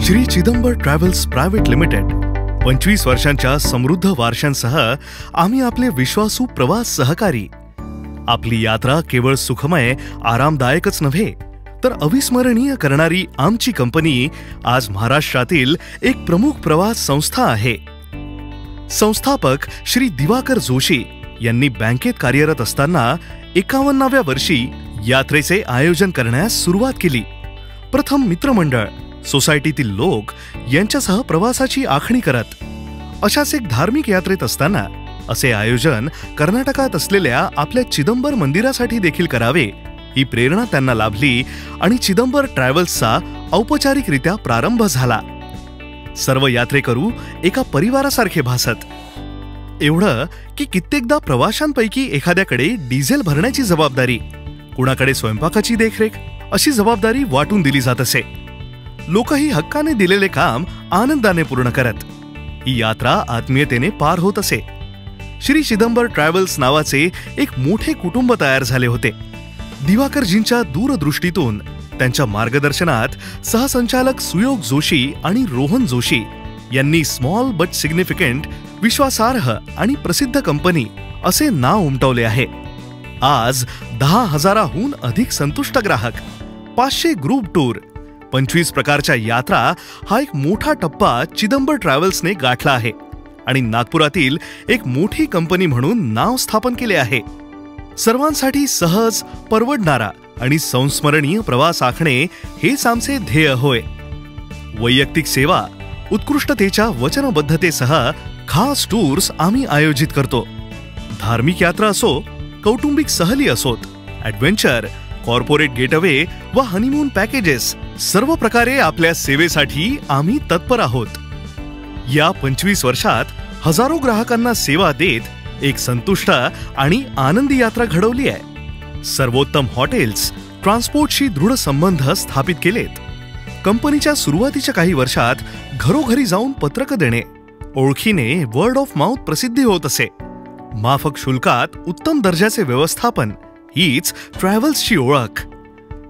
Shri Chidambar travels private limited 25 वर्षांच्या समृद्ध वारशांसह आम्ही आपले विश्वासू प्रवास सहकारी। आपली यात्रा केवळ सुखमय आरामदायकच नव्हे तर अविस्मरणीय करणारी आमची कंपनी आज महाराष्ट्रातील एक प्रमुख प्रवास संस्था आहे। संस्थापक श्री दिवाकर जोशी यांनी बँकेत कार्यरत असताना 51व्या वर्षी यात्रेचे आयोजन करण्यास सुरुवात केली। प्रथम मित्रमंडळ, सोसायटीतील लोक यांच्यासह प्रवासाची आखणी करत अशाच एक धार्मिक यात्रेत असताना असे आयोजन कर्नाटकात असलेल्या आपल्या चिदंबर मंदिरासाठी देखील करावे ही प्रेरणा त्यांना लाभली आणि चिदंबर ट्रॅव्हल्सचा औपचारिकरित्या प्रारंभ झाला। सर्व यात्रेकरू एका परिवारासारखे भासत, एवढं की कित्येकदा प्रवाशांपैकी एखाद्याकडे डिझेल भरण्याची जबाबदारी, कुणाकडे स्वयंपाकाची देखरेख अशी जबाबदारी वाटून दिली जात असे। लोकही हक्काने दिलेले काम आनंदाने पूर्ण करत ही यात्रा आत्मीयतेने पार होत असे। श्री चिदंबर ट्रॅव्हल्स नावाचे एक मोठे कुटुंब तयार झाले होते। दिवाकरजींच्या दूरदृष्टीतून त्यांच्या मार्गदर्शनात सहसंचालक सुयोग जोशी आणि रोहन जोशी यांनी स्मॉल बट सिग्निफिकंट, विश्वासार्ह आणि प्रसिद्ध कंपनी असे नाव उमटवले आहे। आज 10,000हून अधिक संतुष्ट ग्राहक, 500 ग्रुप टूर, 25 प्रकारच्या यात्रा हा एक मोठा टप्पा चिदंबर ट्रॅव्हल्सने गाठला आहे आणि नागपुरातील एक मोठी कंपनी म्हणून नाव स्थापन केले आहे। सर्वांसाठी सहज, परवडणारा आणि संस्मरणीय प्रवास आखणे हेच आमचे ध्येय होय। वैयक्तिक सेवा, उत्कृष्टतेच्या वचनबद्धतेसह खास टूर्स आम्ही आयोजित करतो। धार्मिक यात्रा असो, कौटुंबिक सहली असोत, ॲडव्हेंचर, कॉर्पोरेट गेटअवे व हनीमून पॅकेजेस, सर्व प्रकारे आपल्या सेवेसाठी आम्ही तत्पर आहोत। या 25 वर्षात हजारो ग्राहकांना सेवा देत एक संतुष्ट आणि आनंदी यात्रा घडवली आहे। सर्वोत्तम हॉटेल्स, ट्रान्सपोर्टशी दृढ संबंध स्थापित केलेत। कंपनीच्या सुरुवातीच्या काही वर्षात घरोघरी जाऊन पत्रक देणे, ओळखीने वर्ड ऑफ माउथ प्रसिद्धी होत असे। माफक शुल्कात उत्तम दर्जाचे व्यवस्थापन हीच ट्रॅव्हल्सची ओळख।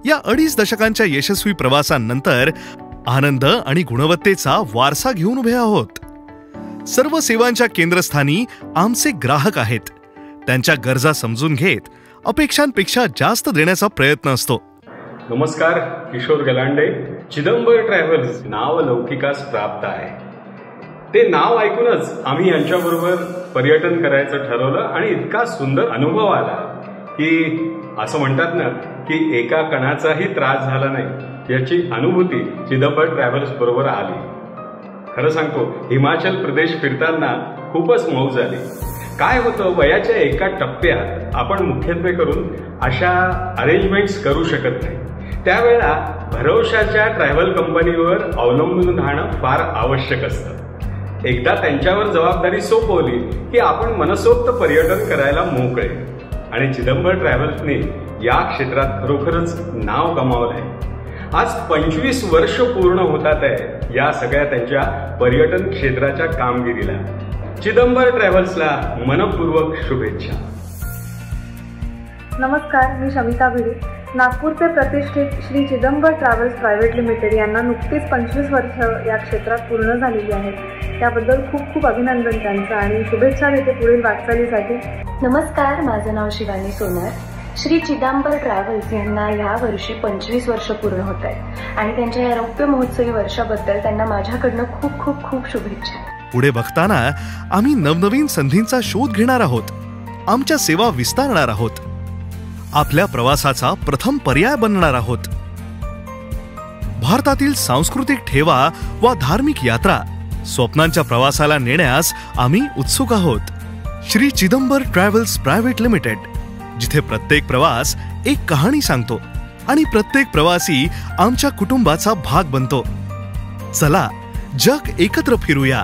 या 2.5 दशकांच्या यशस्वी प्रवासानंतर आनंद आणि गुणवत्तेचा वारसा घेऊन उभे आहोत। सर्व सेवांच्या केंद्रस्थानी आमचे ग्राहक आहेत। त्यांच्या गरजा समजून घेत अपेक्षांपेक्षा जास्त देण्याचा प्रयत्न असतो। नमस्कार, किशोर गलांडे। चिदंबर ट्रॅव्हल्स नाव लौकिकास प्राप्त आहे। ते नाव ऐकूनच आम्ही यांच्याबरोबर पर्यटन करायचं ठरवलं आणि इतका सुंदर अनुभव आला की असं म्हणतात ना की एका कणाचाही त्रास झाला नाही याची अनुभूती चिदंबर ट्रॅव्हल्स बरोबर आली। खरं सांगतो, हिमाचल प्रदेश फिरताना खूपच मौज झाली। काय होतं, वयाच्या एका टप्प्यात आपण मुख्यत्वे करून अशा अरेंजमेंट्स करू शकत नाही। त्यावेळेला भरवशाच्या ट्रॅव्हल कंपनीवर अवलंबून राहणं फार आवश्यक असतं। एकदा त्यांच्यावर जबाबदारी सोपवली की आपण मनसोक्त पर्यटन करायला मोकळे। आणि चिदंबर ट्रॅव्हल्सने या क्षेत्रात खरोखरच नाव कमावलंय। आज 25 वर्ष पूर्ण होतात आहे या सगळ्या त्यांच्या पर्यटन क्षेत्राच्या कामगिरीला। चिदंबर ट्रॅव्हल्सला मनपूर्वक शुभेच्छा। नमस्कार, मी शमिता भिडे। नागपूरचे प्रतिष्ठित Shri Chidambar travels private limited यांना नुकतीच 25 वर्ष या क्षेत्रात पूर्ण झालेली आहेत। त्याबद्दल खूप खूप अभिनंदन त्यांचं आणि शुभेच्छा देते पुढील वाटचालीसाठी। नमस्कार, माझं नाव शिवानी सोनार। श्री चिदंबर ट्रॅव्हल्स यांना या वर्षी 25 वर्ष पूर्ण होत आहेत आणि त्यांच्या या रौप्य महोत्सवी वर्षाबद्दल त्यांना माझ्याकडनं खूप खूप खूप शुभेच्छा। पुढे बघताना आम्ही नवनवीन संधींचा शोध घेणार आहोत, आमच्या सेवा विस्तारणार आहोत, आपल्या प्रवासाचा प्रथम पर्याय बनणार आहोत। भारतातील सांस्कृतिक ठेवा व धार्मिक यात्रा स्वप्नांच्या प्रवासाला नेण्यास आम्ही उत्सुक आहोत। Shri Chidambar travels private limited, जिथे प्रत्येक प्रवास एक कहाणी सांगतो आणि प्रत्येक प्रवासी आमच्या कुटुंबाचा भाग बनतो। चला, जग एकत्र फिरूया।